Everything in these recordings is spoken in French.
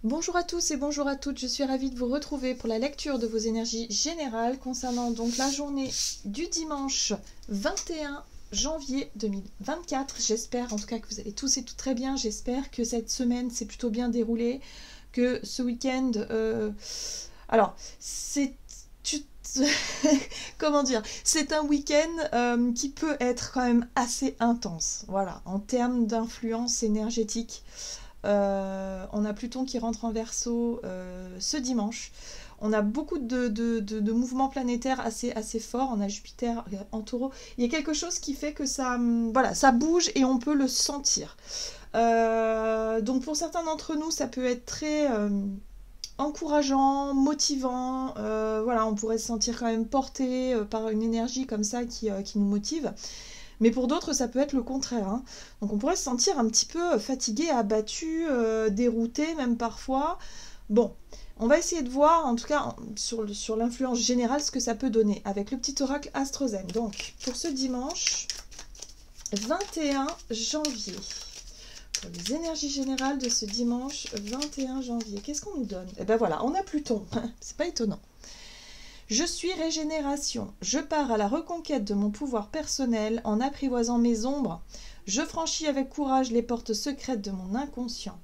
Bonjour à tous et bonjour à toutes, je suis ravie de vous retrouver pour la lecture de vos énergies générales concernant donc la journée du dimanche 21 janvier 2024. J'espère en tout cas que vous allez tous et toutes très bien, j'espère que cette semaine s'est plutôt bien déroulée, que ce week-end... Alors, c'est... Comment dire, c'est un week-end qui peut être quand même assez intense, voilà, en termes d'influence énergétique. On a Pluton qui rentre en Verseau ce dimanche. On a beaucoup de mouvements planétaires assez forts. On a Jupiter en Taureau. Il y a quelque chose qui fait que voilà, ça bouge et on peut le sentir. Donc pour certains d'entre nous, ça peut être très encourageant, motivant. Voilà, on pourrait se sentir quand même porté par une énergie comme ça qui nous motive. Mais pour d'autres, ça peut être le contraire, hein. Donc on pourrait se sentir un petit peu fatigué, abattu, dérouté même parfois. Bon, on va essayer de voir, en tout cas sur l'influence générale, ce que ça peut donner avec le petit oracle AstroZen. Donc pour ce dimanche 21 janvier, pour les énergies générales de ce dimanche 21 janvier, qu'est-ce qu'on nous donne? Eh ben voilà, on a Pluton, c'est pas étonnant. Je suis régénération, je pars à la reconquête de mon pouvoir personnel en apprivoisant mes ombres. Je franchis avec courage les portes secrètes de mon inconscient.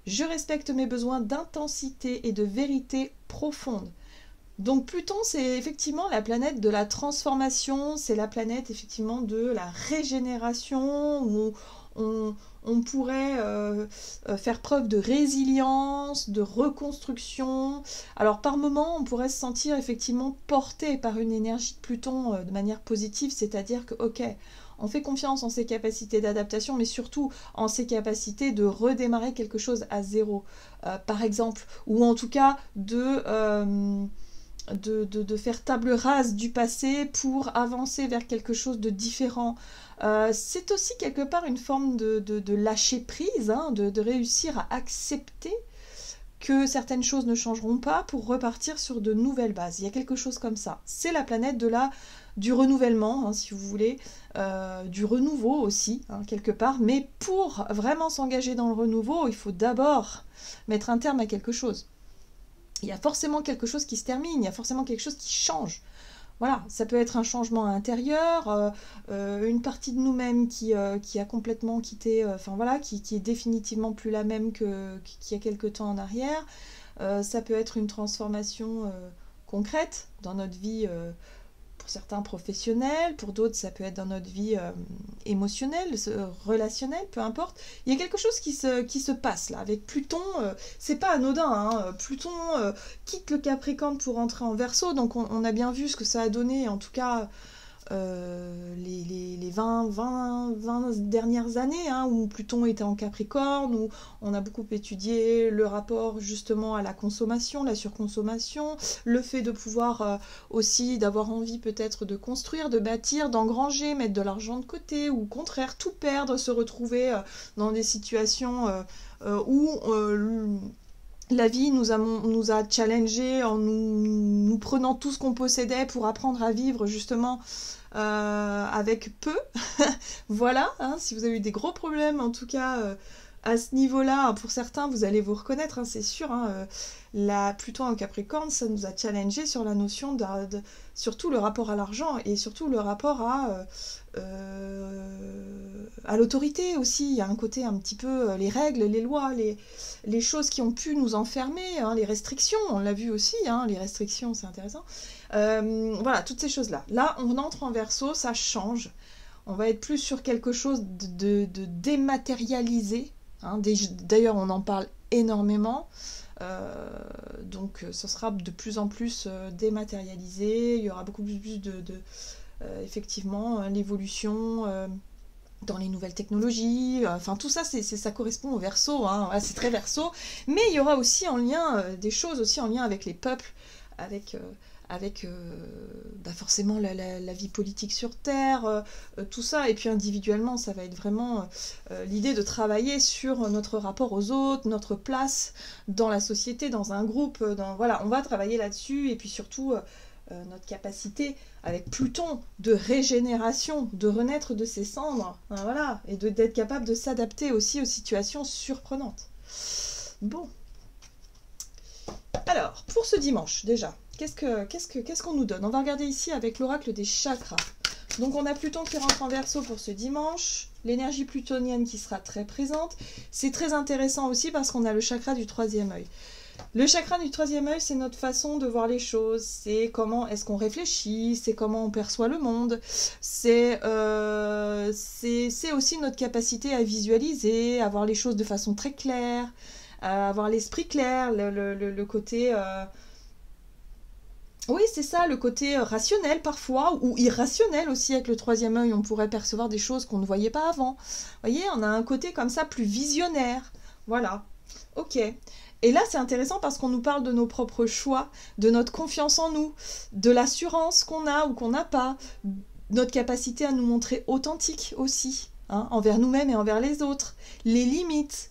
Je respecte mes besoins d'intensité et de vérité profonde. Donc Pluton, c'est effectivement la planète de la transformation, c'est la planète effectivement de la régénération, où on pourrait faire preuve de résilience, de reconstruction. Alors par moments, on pourrait se sentir effectivement porté par une énergie de Pluton de manière positive, c'est-à-dire que, ok, on fait confiance en ses capacités d'adaptation, mais surtout en ses capacités de redémarrer quelque chose à zéro, par exemple, ou en tout cas de faire table rase du passé pour avancer vers quelque chose de différent. C'est aussi quelque part une forme de lâcher prise, hein, de réussir à accepter que certaines choses ne changeront pas pour repartir sur de nouvelles bases. Il y a quelque chose comme ça. C'est la planète du renouvellement, hein, si vous voulez, du renouveau aussi, hein, quelque part. Mais pour vraiment s'engager dans le renouveau, il faut d'abord mettre un terme à quelque chose. Il y a forcément quelque chose qui se termine, il y a forcément quelque chose qui change. Voilà, ça peut être un changement intérieur, une partie de nous-mêmes qui a complètement quitté, enfin voilà, qui est définitivement plus la même qu'il y a quelque temps en arrière. Ça peut être une transformation concrète dans notre vie, pour certains professionnels, pour d'autres ça peut être dans notre vie émotionnelle, relationnelle, peu importe. Il y a quelque chose qui se passe là avec Pluton. C'est pas anodin, hein. Pluton quitte le Capricorne pour entrer en Verseau, donc on a bien vu ce que ça a donné, en tout cas les 20 dernières années, hein, où Pluton était en Capricorne, où on a beaucoup étudié le rapport justement à la consommation, la surconsommation, le fait de pouvoir aussi d'avoir envie peut-être de construire, de bâtir, d'engranger, mettre de l'argent de côté, ou au contraire tout perdre, se retrouver dans des situations où la vie nous a challengés en nous prenant tout ce qu'on possédait pour apprendre à vivre justement avec peu. Voilà, hein, si vous avez eu des gros problèmes, en tout cas à ce niveau-là, pour certains, vous allez vous reconnaître, hein, c'est sûr. Hein, la Pluton en Capricorne, ça nous a challengé sur la notion surtout le rapport à l'argent et surtout le rapport à l'autorité aussi. Il y a un côté un petit peu les règles, les lois, les choses qui ont pu nous enfermer, hein, les restrictions, on l'a vu aussi, hein, les restrictions, c'est intéressant. Voilà, toutes ces choses-là. Là, on entre en Verseau, ça change. On va être plus sur quelque chose de dématérialisé. Hein. D'ailleurs, on en parle énormément. Donc, ce sera de plus en plus dématérialisé. Il y aura beaucoup plus effectivement, l'évolution dans les nouvelles technologies. Enfin, tout ça, ça correspond au Verseau. Hein. Voilà, c'est très Verseau. Mais il y aura aussi en lien des choses aussi en lien avec les peuples, avec forcément la vie politique sur Terre, tout ça. Et puis individuellement, ça va être vraiment l'idée de travailler sur notre rapport aux autres, notre place dans la société, dans un groupe. Voilà, on va travailler là-dessus. Et puis surtout, notre capacité avec Pluton de régénération, de renaître de ses cendres, hein, voilà, et d'être capable de s'adapter aussi aux situations surprenantes. Bon. Alors, pour ce dimanche, déjà, qu'est-ce qu'on nous donne? On va regarder ici avec l'oracle des chakras. Donc on a Pluton qui rentre en Verseau pour ce dimanche, l'énergie plutonienne qui sera très présente. C'est très intéressant aussi parce qu'on a le chakra du troisième œil. Le chakra du troisième œil, c'est notre façon de voir les choses, c'est comment est-ce qu'on réfléchit, c'est comment on perçoit le monde, c'est aussi notre capacité à visualiser, à voir les choses de façon très claire, à avoir l'esprit clair, le côté... Oui, c'est ça, le côté rationnel parfois, ou irrationnel aussi avec le troisième œil, on pourrait percevoir des choses qu'on ne voyait pas avant. Vous voyez, on a un côté comme ça plus visionnaire. Voilà, ok. Et là, c'est intéressant parce qu'on nous parle de nos propres choix, de notre confiance en nous, de l'assurance qu'on a ou qu'on n'a pas, notre capacité à nous montrer authentiques aussi, hein, envers nous-mêmes et envers les autres, les limites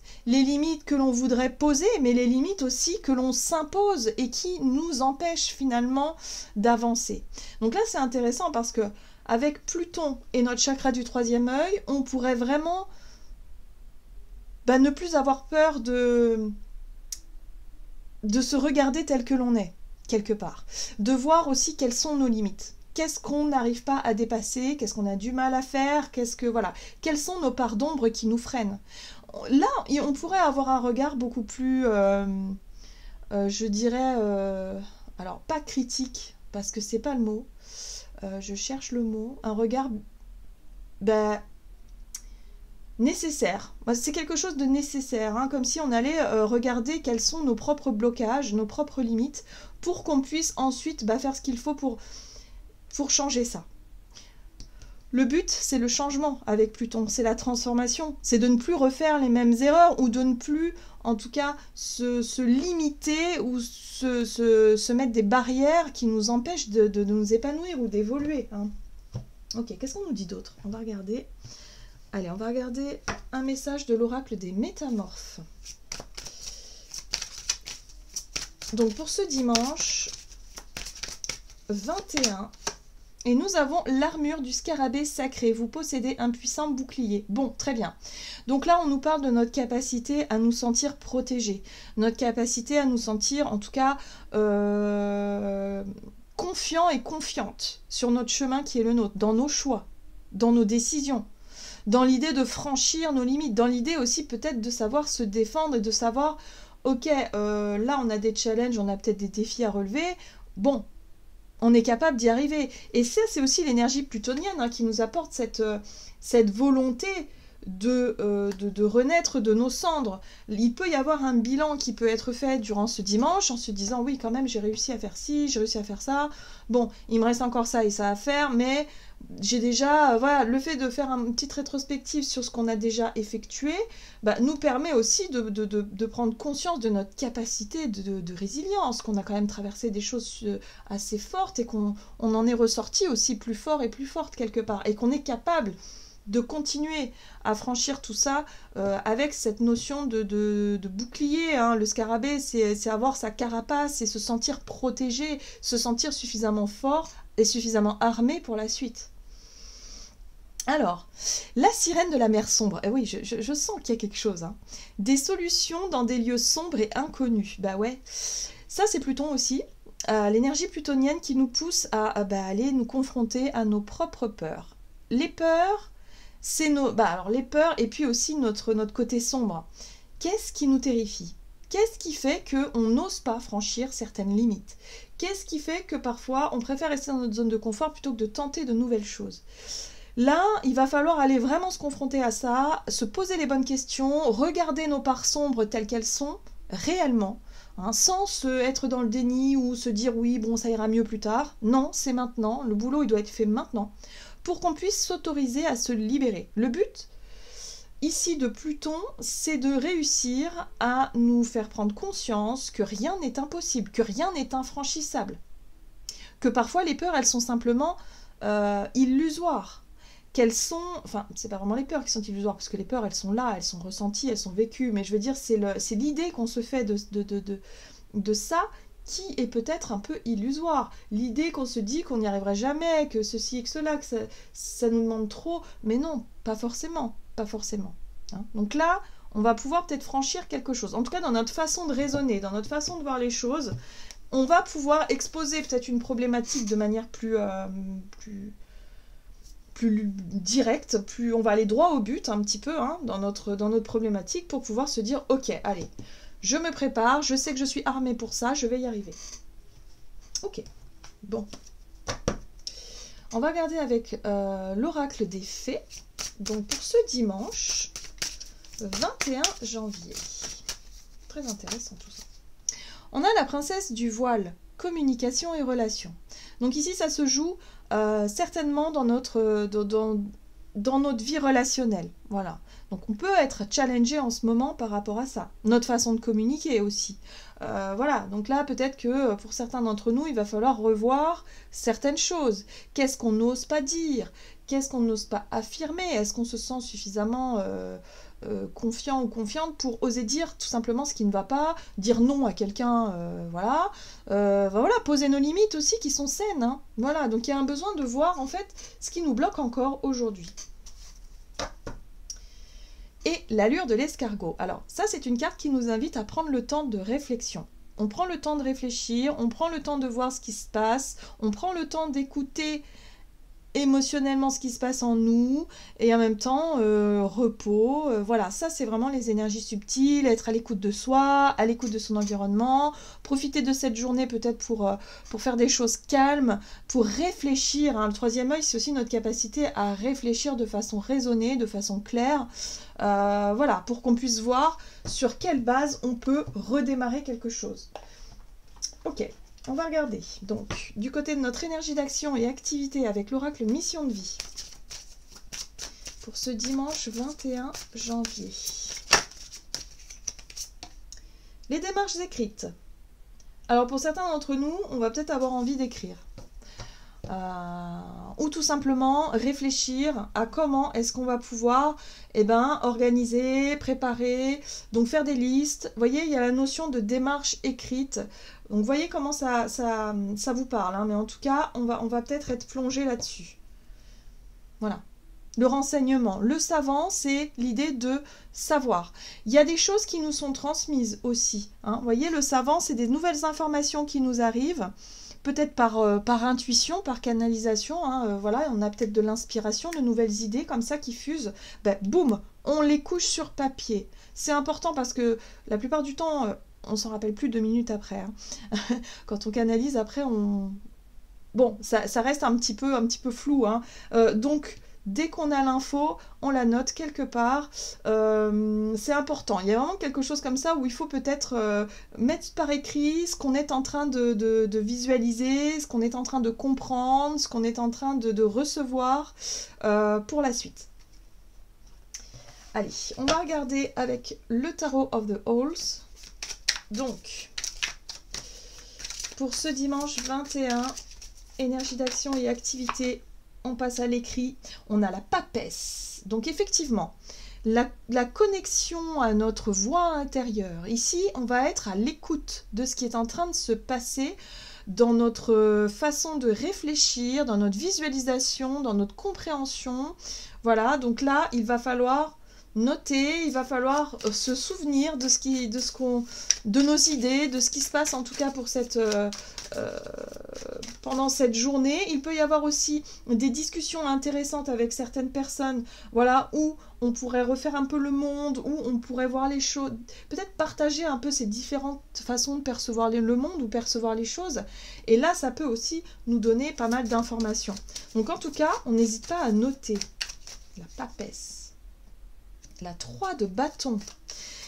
que l'on voudrait poser, mais les limites aussi que l'on s'impose et qui nous empêchent finalement d'avancer. Donc là, c'est intéressant parce que avec Pluton et notre chakra du troisième œil, on pourrait vraiment ne plus avoir peur de se regarder tel que l'on est, quelque part. De voir aussi quelles sont nos limites. Qu'est-ce qu'on n'arrive pas à dépasser, qu'est-ce qu'on a du mal à faire, voilà, quelles sont nos parts d'ombre qui nous freinent. Là, on pourrait avoir un regard beaucoup plus, je dirais, alors pas critique, parce que c'est pas le mot, je cherche le mot, un regard nécessaire. C'est quelque chose de nécessaire, hein, comme si on allait regarder quels sont nos propres blocages, nos propres limites, pour qu'on puisse ensuite faire ce qu'il faut pour changer ça. Le but, c'est le changement avec Pluton, c'est la transformation, c'est de ne plus refaire les mêmes erreurs ou de ne plus, en tout cas, se limiter ou se mettre des barrières qui nous empêchent de nous épanouir ou d'évoluer. Hein. Ok, qu'est-ce qu'on nous dit d'autre? On va regarder. Allez, on va regarder un message de l'oracle des métamorphes. Donc pour ce dimanche 21, et nous avons l'armure du scarabée sacré. Vous possédez un puissant bouclier. Bon, très bien. Donc là, on nous parle de notre capacité à nous sentir protégés. Notre capacité à nous sentir, en tout cas, confiants et confiantes sur notre chemin qui est le nôtre, dans nos choix, dans nos décisions, dans l'idée de franchir nos limites, dans l'idée aussi peut-être de savoir se défendre et de savoir, ok, là on a des challenges, on a peut-être des défis à relever, bon, on est capable d'y arriver. Et ça, c'est aussi l'énergie plutonienne hein, qui nous apporte cette volonté de renaître de nos cendres. Il peut y avoir un bilan qui peut être fait durant ce dimanche en se disant, oui, quand même, j'ai réussi à faire ci, j'ai réussi à faire ça. Bon, il me reste encore ça et ça à faire, mais j'ai déjà... voilà, le fait de faire une petite rétrospective sur ce qu'on a déjà effectué nous permet aussi de prendre conscience de notre capacité de résilience, qu'on a quand même traversé des choses assez fortes et qu'on en est ressorti aussi plus fort et plus forte quelque part, et qu'on est capable de continuer à franchir tout ça avec cette notion de bouclier. Hein. Le scarabée, c'est avoir sa carapace et se sentir protégé, se sentir suffisamment fort et suffisamment armé pour la suite. Alors, la sirène de la mer sombre. Eh oui, je sens qu'il y a quelque chose. Hein. Des solutions dans des lieux sombres et inconnus. Bah ouais, ça c'est Pluton aussi. L'énergie plutonienne qui nous pousse à aller nous confronter à nos propres peurs. Les peurs, c'est alors les peurs et puis aussi notre côté sombre. Qu'est-ce qui nous terrifie? Qu'est-ce qui fait qu'on n'ose pas franchir certaines limites? Qu'est-ce qui fait que parfois on préfère rester dans notre zone de confort plutôt que de tenter de nouvelles choses? Là, il va falloir aller vraiment se confronter à ça, se poser les bonnes questions, regarder nos parts sombres telles qu'elles sont réellement, hein, sans être dans le déni ou se dire oui, bon, ça ira mieux plus tard. Non, c'est maintenant, le boulot il doit être fait maintenant, pour qu'on puisse s'autoriser à se libérer. Le but, ici de Pluton, c'est de réussir à nous faire prendre conscience que rien n'est impossible, que rien n'est infranchissable, que parfois les peurs, elles sont simplement illusoires, qu'elles sont, enfin, c'est pas vraiment les peurs qui sont illusoires, parce que les peurs, elles sont là, elles sont ressenties, elles sont vécues, mais je veux dire, c'est l'idée qu'on se fait de ça qui est peut-être un peu illusoire. L'idée qu'on se dit qu'on n'y arriverait jamais, que ceci et que cela, que ça nous demande trop, mais non, pas forcément, pas forcément. Hein. Donc là, on va pouvoir peut-être franchir quelque chose. En tout cas, dans notre façon de raisonner, dans notre façon de voir les choses, on va pouvoir exposer peut-être une problématique de manière plus directe, on va aller droit au but un petit peu hein, dans notre problématique pour pouvoir se dire « Ok, allez, je me prépare, je sais que je suis armée pour ça, je vais y arriver. » Ok, bon. On va regarder avec l'oracle des fées. Donc pour ce dimanche, 21 janvier. Très intéressant tout ça. On a la princesse du voile, communication et relations. Donc ici, ça se joue certainement dans notre vie relationnelle. Voilà. Donc on peut être challengé en ce moment par rapport à ça. Notre façon de communiquer aussi. Voilà. Donc là, peut-être que pour certains d'entre nous, il va falloir revoir certaines choses. Qu'est-ce qu'on n'ose pas dire? Qu'est-ce qu'on n'ose pas affirmer? Est-ce qu'on se sent suffisamment confiant ou confiante pour oser dire tout simplement ce qui ne va pas, dire non à quelqu'un, voilà. Voilà, poser nos limites aussi qui sont saines. Hein. Voilà, donc il y a un besoin de voir en fait ce qui nous bloque encore aujourd'hui. Et l'allure de l'escargot. Alors ça c'est une carte qui nous invite à prendre le temps de réflexion. On prend le temps de réfléchir, on prend le temps de voir ce qui se passe, on prend le temps d'écouter émotionnellement ce qui se passe en nous et en même temps repos, voilà, ça c'est vraiment les énergies subtiles, être à l'écoute de soi, à l'écoute de son environnement, profiter de cette journée peut-être pour faire des choses calmes, pour réfléchir, hein. Le troisième œil c'est aussi notre capacité à réfléchir de façon raisonnée, de façon claire, voilà, pour qu'on puisse voir sur quelle base on peut redémarrer quelque chose. Ok. On va regarder, donc, du côté de notre énergie d'action et activité avec l'oracle mission de vie, pour ce dimanche 21 janvier. Les démarches écrites. Alors, pour certains d'entre nous, on va peut-être avoir envie d'écrire. Ou tout simplement réfléchir à comment est-ce qu'on va pouvoir organiser, préparer, donc faire des listes. Vous voyez, il y a la notion de démarche écrite. Donc, vous voyez comment ça vous parle. Hein, mais en tout cas, on va peut-être être plongé là-dessus. Voilà. Le renseignement. Le savant, c'est l'idée de savoir. Il y a des choses qui nous sont transmises aussi. Hein. Vous voyez, le savant, c'est des nouvelles informations qui nous arrivent. Peut-être par intuition, par canalisation, hein, voilà, on a peut-être de l'inspiration, de nouvelles idées comme ça qui fusent, boum, on les couche sur papier. C'est important parce que la plupart du temps, on s'en rappelle plus 2 minutes après. Hein. Quand on canalise, après, bon, ça reste un petit peu flou. Hein. Donc, dès qu'on a l'info, on la note quelque part. C'est important. Il y a vraiment quelque chose comme ça où il faut peut-être mettre par écrit ce qu'on est en train de visualiser, ce qu'on est en train de comprendre, ce qu'on est en train de recevoir pour la suite. Allez, on va regarder avec le Tarot of the Owls. Donc, pour ce dimanche 21, énergie d'action et activité. On passe à l'écrit, on a la papesse. Donc effectivement, la connexion à notre voix intérieure. Ici, on va être à l'écoute de ce qui est en train de se passer dans notre façon de réfléchir, dans notre visualisation, dans notre compréhension. Voilà, donc là, il va falloir noter, il va falloir se souvenir de nos idées, de ce qui se passe en tout cas pour pendant cette journée. Il peut y avoir aussi des discussions intéressantes avec certaines personnes, voilà, où on pourrait refaire un peu le monde, où on pourrait voir les choses, peut-être partager un peu ces différentes façons de percevoir le monde ou percevoir les choses. Et là, ça peut aussi nous donner pas mal d'informations. Donc en tout cas, on n'hésite pas à noter la papesse. La 3 de bâton.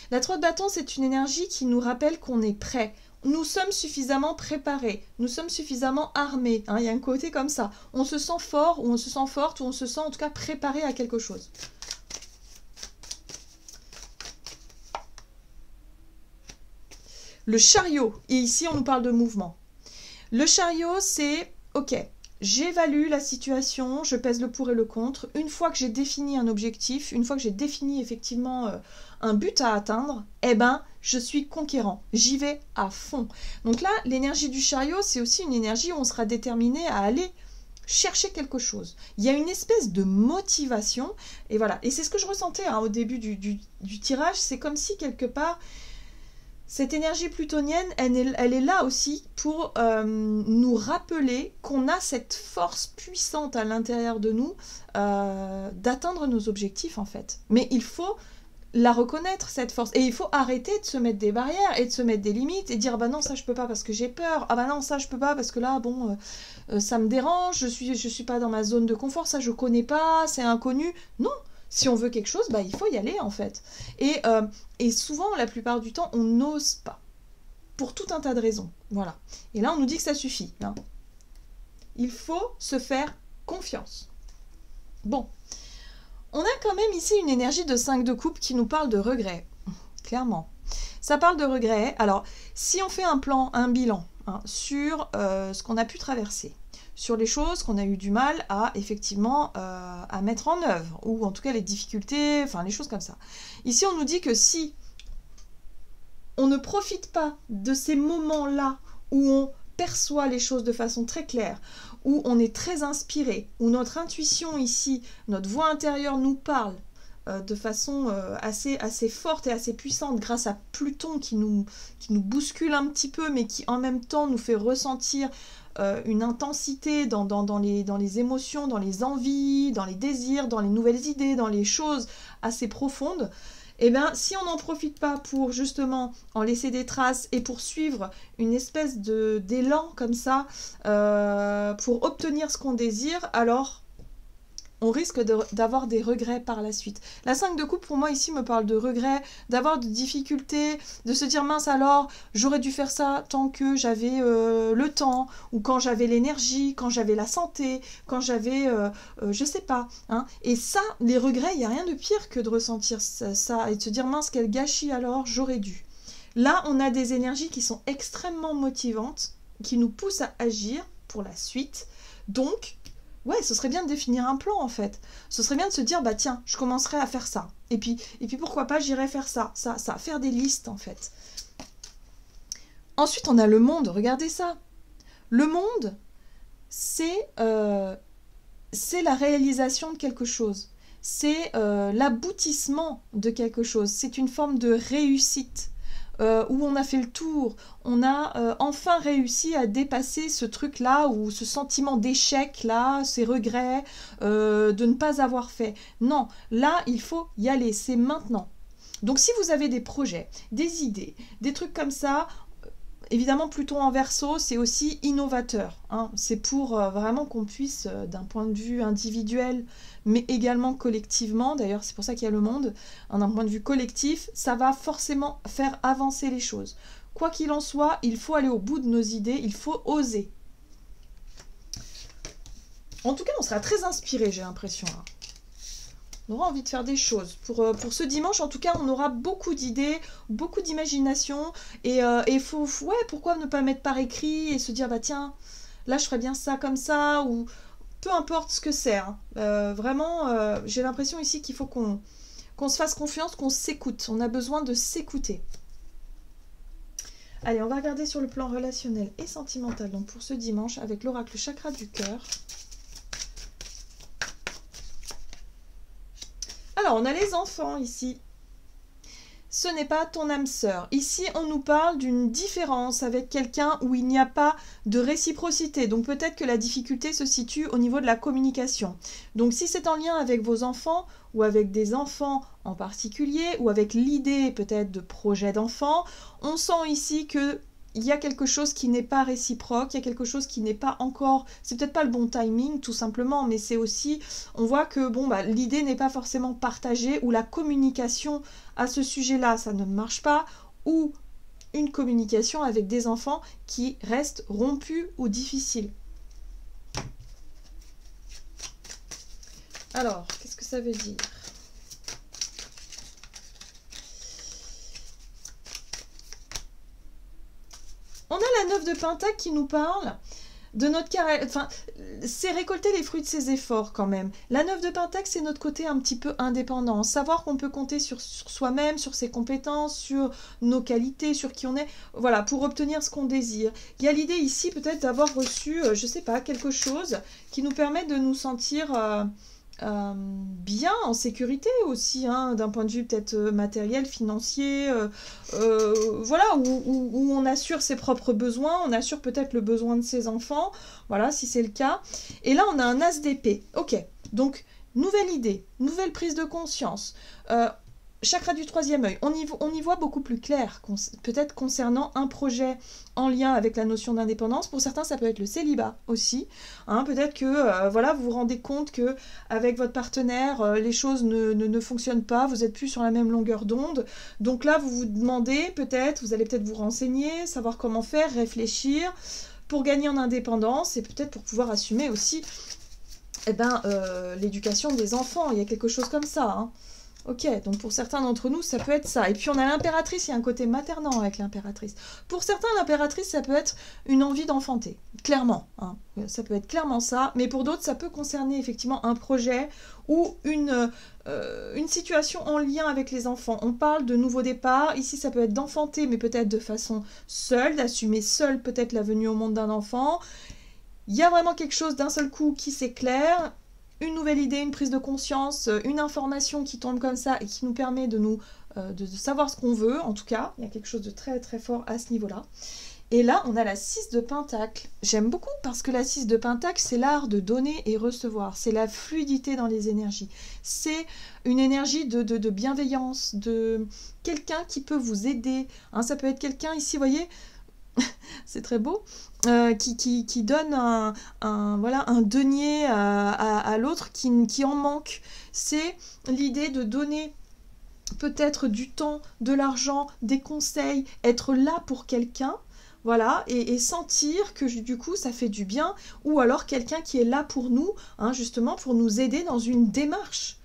La 3 de bâton, c'est une énergie qui nous rappelle qu'on est prêt. Nous sommes suffisamment préparés, nous sommes suffisamment armés. Hein, il y a un côté comme ça. On se sent fort, ou on se sent forte, ou on se sent en tout cas préparé à quelque chose. Le chariot, et ici on nous parle de mouvement. Le chariot, c'est, ok, j'évalue la situation, je pèse le pour et le contre. Une fois que j'ai défini un objectif, une fois que j'ai défini effectivement un but à atteindre, je suis conquérant. J'y vais à fond. Donc là, l'énergie du chariot, c'est aussi une énergie où on sera déterminé à aller chercher quelque chose. Il y a une espèce de motivation, et voilà. Et c'est ce que je ressentais hein, au début du tirage, c'est comme si quelque part, cette énergie plutonienne, elle est là aussi pour nous rappeler qu'on a cette force puissante à l'intérieur de nous d'atteindre nos objectifs en fait. Mais il faut la reconnaître cette force et il faut arrêter de se mettre des barrières et de se mettre des limites et dire ah bah non ça je peux pas parce que j'ai peur, ah bah non ça je peux pas parce que là bon ça me dérange, je suis pas dans ma zone de confort, ça je connais pas, c'est inconnu. Non, si on veut quelque chose, bah il faut y aller en fait. Et souvent la plupart du temps on n'ose pas pour tout un tas de raisons, voilà. Et là on nous dit que ça suffit, hein. Il faut se faire confiance. Bon. On a quand même ici une énergie de 5 de coupe qui nous parle de regret, clairement. Ça parle de regret. Alors, si on fait un plan, un bilan hein, sur ce qu'on a pu traverser, sur les choses qu'on a eu du mal à effectivement à mettre en œuvre, ou en tout cas les difficultés, enfin les choses comme ça. Ici, on nous dit que si on ne profite pas de ces moments-là où on perçoit les choses de façon très claire, où on est très inspiré, où notre intuition ici, notre voix intérieure nous parle de façon assez forte et assez puissante grâce à Pluton qui nous bouscule un petit peu mais qui en même temps nous fait ressentir une intensité dans les émotions, dans les envies, dans les désirs, dans les nouvelles idées, dans les choses assez profondes. Eh bien, si on n'en profite pas pour justement en laisser des traces et pour suivre une espèce d'élan comme ça, pour obtenir ce qu'on désire, alors on risque d'avoir des regrets par la suite. La 5 de coupe, pour moi, ici, me parle de regrets, d'avoir des difficultés, de se dire, mince alors, j'aurais dû faire ça tant que j'avais le temps, ou quand j'avais l'énergie, quand j'avais la santé, quand j'avais, je sais pas. Hein. Et ça, les regrets, il n'y a rien de pire que de ressentir ça et de se dire, mince, quel gâchis alors, j'aurais dû. Là, on a des énergies qui sont extrêmement motivantes, qui nous poussent à agir pour la suite. Donc, ouais, ce serait bien de définir un plan en fait. Ce serait bien de se dire, bah tiens, je commencerai à faire ça. Et puis pourquoi pas, j'irai faire ça, faire des listes en fait. Ensuite, on a le monde, regardez ça. Le monde, c'est la réalisation de quelque chose. C'est l'aboutissement de quelque chose. C'est une forme de réussite. Où on a fait le tour, on a enfin réussi à dépasser ce truc-là, ou ce sentiment d'échec-là, ces regrets de ne pas avoir fait. Non, là, il faut y aller, c'est maintenant. Donc si vous avez des projets, des idées, des trucs comme ça, évidemment, Pluton en Verseau, c'est aussi innovateur. Hein. C'est pour vraiment qu'on puisse, d'un point de vue individuel, mais également collectivement, d'ailleurs c'est pour ça qu'il y a le monde, hein, d'un point de vue collectif, ça va forcément faire avancer les choses. Quoi qu'il en soit, il faut aller au bout de nos idées, il faut oser. En tout cas, on sera très inspiré, j'ai l'impression. Hein. On aura envie de faire des choses. Pour ce dimanche, en tout cas, on aura beaucoup d'idées, beaucoup d'imagination. Et ouais, pourquoi ne pas mettre par écrit et se dire, bah tiens, là je ferais bien ça comme ça, ou peu importe ce que c'est. Hein. Vraiment, j'ai l'impression ici qu'il faut qu'on se fasse confiance, qu'on s'écoute. On a besoin de s'écouter. Allez, on va regarder sur le plan relationnel et sentimental, donc pour ce dimanche, avec l'oracle chakra du cœur. Alors, on a les enfants ici. Ce n'est pas ton âme sœur. Ici, on nous parle d'une différence avec quelqu'un où il n'y a pas de réciprocité. Donc, peut-être que la difficulté se situe au niveau de la communication. Donc, si c'est en lien avec vos enfants ou avec des enfants en particulier ou avec l'idée peut-être de projet d'enfant, on sent ici que il y a quelque chose qui n'est pas réciproque, il y a quelque chose qui n'est pas encore, c'est peut-être pas le bon timing tout simplement, mais c'est aussi, on voit que bon, bah, l'idée n'est pas forcément partagée, ou la communication à ce sujet-là, ça ne marche pas, ou une communication avec des enfants qui reste rompue ou difficile. Alors, qu'est-ce que ça veut dire ? On a la 9 de Pentacle qui nous parle de notre caractère, enfin, c'est récolter les fruits de ses efforts quand même. La 9 de Pentacle, c'est notre côté un petit peu indépendant, savoir qu'on peut compter sur soi-même, sur ses compétences, sur nos qualités, sur qui on est, voilà, pour obtenir ce qu'on désire. Il y a l'idée ici peut-être d'avoir reçu, je sais pas, quelque chose qui nous permet de nous sentir bien, en sécurité aussi, hein, d'un point de vue peut-être matériel, financier, voilà, où on assure ses propres besoins, on assure peut-être le besoin de ses enfants, voilà, si c'est le cas. Et là, on a un as d'épée. Ok, donc, nouvelle idée, nouvelle prise de conscience. Chakra du troisième œil, on y voit beaucoup plus clair, peut-être concernant un projet en lien avec la notion d'indépendance. Pour certains, ça peut être le célibat aussi. Hein, peut-être que voilà, vous vous rendez compte que avec votre partenaire, les choses ne fonctionnent pas, vous n'êtes plus sur la même longueur d'onde. Donc là, vous vous demandez peut-être, vous allez peut-être vous renseigner, savoir comment faire, réfléchir pour gagner en indépendance et peut-être pour pouvoir assumer aussi l'éducation des enfants. Il y a quelque chose comme ça, hein. Ok, donc pour certains d'entre nous, ça peut être ça. Et puis on a l'impératrice, il y a un côté maternant avec l'impératrice. Pour certains, l'impératrice, ça peut être une envie d'enfanter, clairement. Hein. Ça peut être clairement ça, mais pour d'autres, ça peut concerner effectivement un projet ou une situation en lien avec les enfants. On parle de nouveau départ, ici ça peut être d'enfanter, mais peut-être de façon seule, d'assumer seule peut-être la venue au monde d'un enfant. Il y a vraiment quelque chose d'un seul coup qui s'éclaire, une nouvelle idée, une prise de conscience, une information qui tombe comme ça et qui nous permet de savoir ce qu'on veut, en tout cas. Il y a quelque chose de très très fort à ce niveau-là. Et là, on a la 6 de Pentacle. J'aime beaucoup parce que la 6 de Pentacle, c'est l'art de donner et recevoir. C'est la fluidité dans les énergies. C'est une énergie de bienveillance, de quelqu'un qui peut vous aider. Hein, ça peut être quelqu'un, ici, vous voyez, c'est très beau, qui donne un denier à l'autre qui en manque. C'est l'idée de donner peut-être du temps, de l'argent, des conseils, être là pour quelqu'un, voilà, et sentir que du coup ça fait du bien, ou alors quelqu'un qui est là pour nous, hein, justement pour nous aider dans une démarche.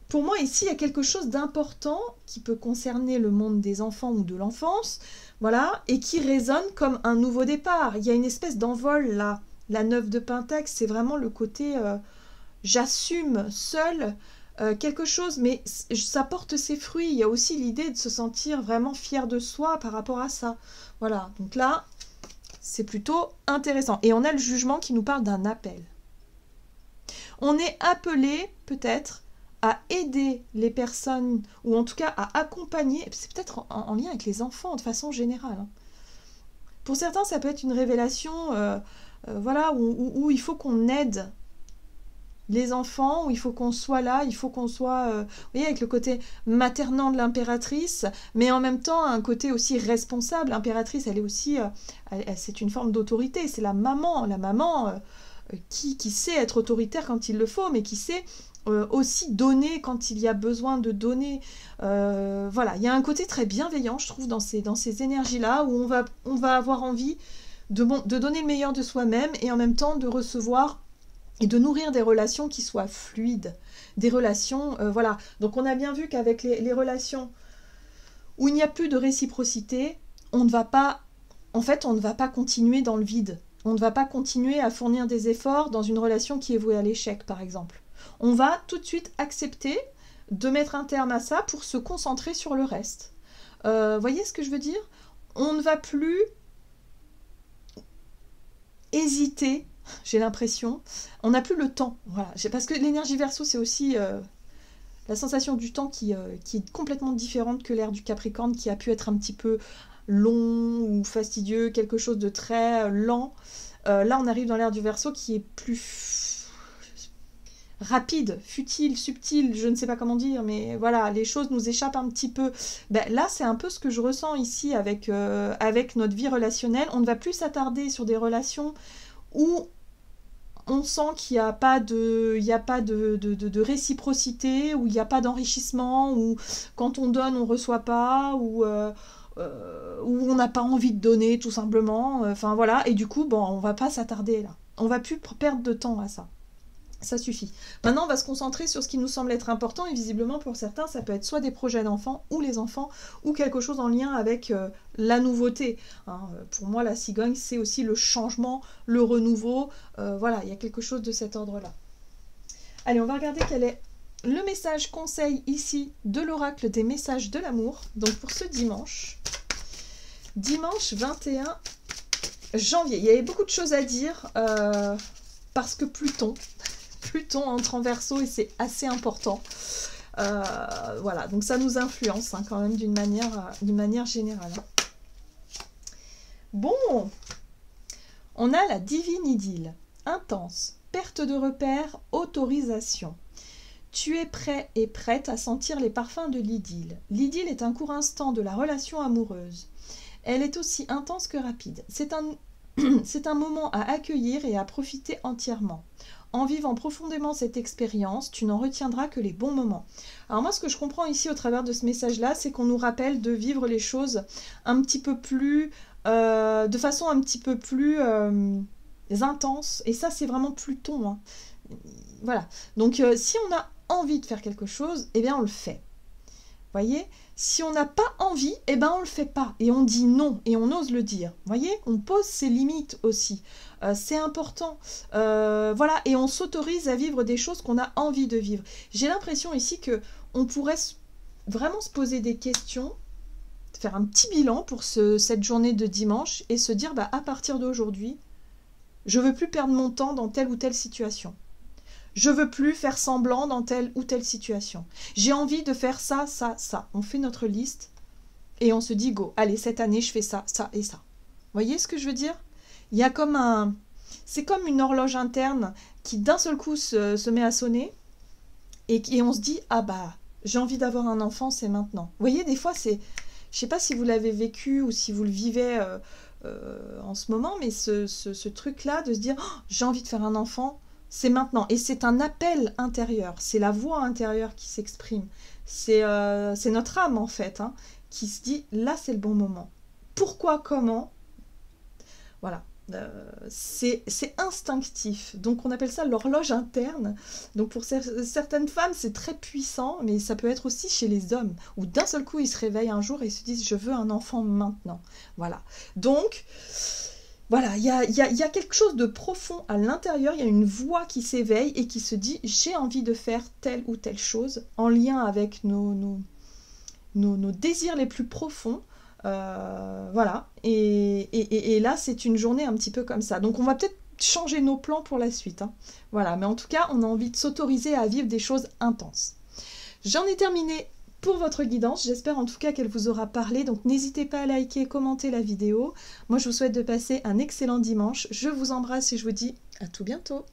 Pour moi, ici, il y a quelque chose d'important qui peut concerner le monde des enfants ou de l'enfance, voilà, et qui résonne comme un nouveau départ. Il y a une espèce d'envol là. La 9 de Pentacle, c'est vraiment le côté j'assume seul quelque chose, mais ça porte ses fruits. Il y a aussi l'idée de se sentir vraiment fier de soi par rapport à ça. Voilà, donc là, c'est plutôt intéressant. Et on a le jugement qui nous parle d'un appel. On est appelé, peut-être, à aider les personnes, ou en tout cas à accompagner, c'est peut-être en lien avec les enfants de façon générale. Hein. Pour certains, ça peut être une révélation voilà, où il faut qu'on aide les enfants, où il faut qu'on soit là, il faut qu'on soit, vous voyez, avec le côté maternant de l'impératrice, mais en même temps un côté aussi responsable. L'impératrice, elle est aussi, c'est une forme d'autorité, c'est la maman qui sait être autoritaire quand il le faut, mais qui sait aussi donner quand il y a besoin de donner. Voilà, il y a un côté très bienveillant, je trouve, dans ces énergies-là, où on va avoir envie de donner le meilleur de soi-même et en même temps de recevoir et de nourrir des relations qui soient fluides, des relations, voilà. Donc on a bien vu qu'avec les relations où il n'y a plus de réciprocité, on ne va pas continuer dans le vide. On ne va pas continuer à fournir des efforts dans une relation qui est vouée à l'échec, par exemple. On va tout de suite accepter de mettre un terme à ça pour se concentrer sur le reste. Voyez ce que je veux dire ? On ne va plus hésiter, j'ai l'impression. On n'a plus le temps. Voilà. Parce que l'énergie Verseau, c'est aussi la sensation du temps qui est complètement différente que l'ère du Capricorne, qui a pu être un petit peu long ou fastidieux, quelque chose de très lent. Là, on arrive dans l'ère du Verseau qui est plus rapide, futile, subtil, je ne sais pas comment dire, mais voilà, les choses nous échappent un petit peu. Ben, là, c'est un peu ce que je ressens ici avec notre vie relationnelle. On ne va plus s'attarder sur des relations où on sent qu'il n'y a pas de réciprocité, où il n'y a pas d'enrichissement, où quand on donne, on ne reçoit pas, où on n'a pas envie de donner, tout simplement. Enfin, voilà. Et du coup, bon, on ne va pas s'attarder là. On ne va plus perdre de temps à ça. Ça suffit. Maintenant, on va se concentrer sur ce qui nous semble être important, et visiblement pour certains, ça peut être soit des projets d'enfants, ou les enfants, ou quelque chose en lien avec la nouveauté. Hein. Pour moi, la cigogne, c'est aussi le changement, le renouveau. Voilà, il y a quelque chose de cet ordre-là. Allez, on va regarder quel est le message conseil ici de l'oracle des messages de l'amour. Donc pour ce dimanche 21 janvier. Il y avait beaucoup de choses à dire parce que Pluton entre en Verseau et c'est assez important. Voilà, donc ça nous influence hein, quand même d'une manière générale. Bon, on a la divine idylle, intense, perte de repères, autorisation. Tu es prêt et prête à sentir les parfums de l'idylle. L'idylle est un court instant de la relation amoureuse. Elle est aussi intense que rapide. C'est un moment à accueillir et à profiter entièrement. En vivant profondément cette expérience, tu n'en retiendras que les bons moments. Alors moi, ce que je comprends ici au travers de ce message-là, c'est qu'on nous rappelle de vivre les choses un petit peu plus, de façon un petit peu plus intense. Et ça, c'est vraiment Pluton. Hein. Voilà. Donc, si on a envie de faire quelque chose, eh bien, on le fait. Voyez, si on n'a pas envie, eh ben on le fait pas et on dit non et on ose le dire. Voyez, on pose ses limites aussi. C'est important. Voilà, et on s'autorise à vivre des choses qu'on a envie de vivre. J'ai l'impression ici que on pourrait vraiment se poser des questions, faire un petit bilan pour cette journée de dimanche et se dire bah à partir d'aujourd'hui, je veux plus perdre mon temps dans telle ou telle situation. Je veux plus faire semblant dans telle ou telle situation. J'ai envie de faire ça, ça, ça. On fait notre liste et on se dit go. Allez, cette année, je fais ça, ça et ça. Vous voyez ce que je veux dire? Il y a comme un... C'est comme une horloge interne qui d'un seul coup se met à sonner et on se dit ah bah, j'ai envie d'avoir un enfant, c'est maintenant. Vous voyez, des fois, c'est... Je sais pas si vous l'avez vécu ou si vous le vivez en ce moment, mais ce truc-là de se dire oh, j'ai envie de faire un enfant, c'est maintenant. Et c'est un appel intérieur, c'est la voix intérieure qui s'exprime. C'est notre âme, en fait, hein, qui se dit, là, c'est le bon moment. Pourquoi, comment? Voilà. C'est instinctif. Donc, on appelle ça l'horloge interne. Donc, pour certaines femmes, c'est très puissant, mais ça peut être aussi chez les hommes, où d'un seul coup, ils se réveillent un jour et ils se disent, je veux un enfant maintenant. Voilà. Donc... Voilà, il y a quelque chose de profond à l'intérieur, il y a une voix qui s'éveille et qui se dit « j'ai envie de faire telle ou telle chose » en lien avec nos désirs les plus profonds. Voilà, et là c'est une journée un petit peu comme ça. Donc on va peut-être changer nos plans pour la suite. Hein. Voilà, mais en tout cas on a envie de s'autoriser à vivre des choses intenses. J'en ai terminé pour votre guidance, j'espère en tout cas qu'elle vous aura parlé, donc n'hésitez pas à liker, commenter la vidéo. Moi je vous souhaite de passer un excellent dimanche, je vous embrasse et je vous dis à tout bientôt.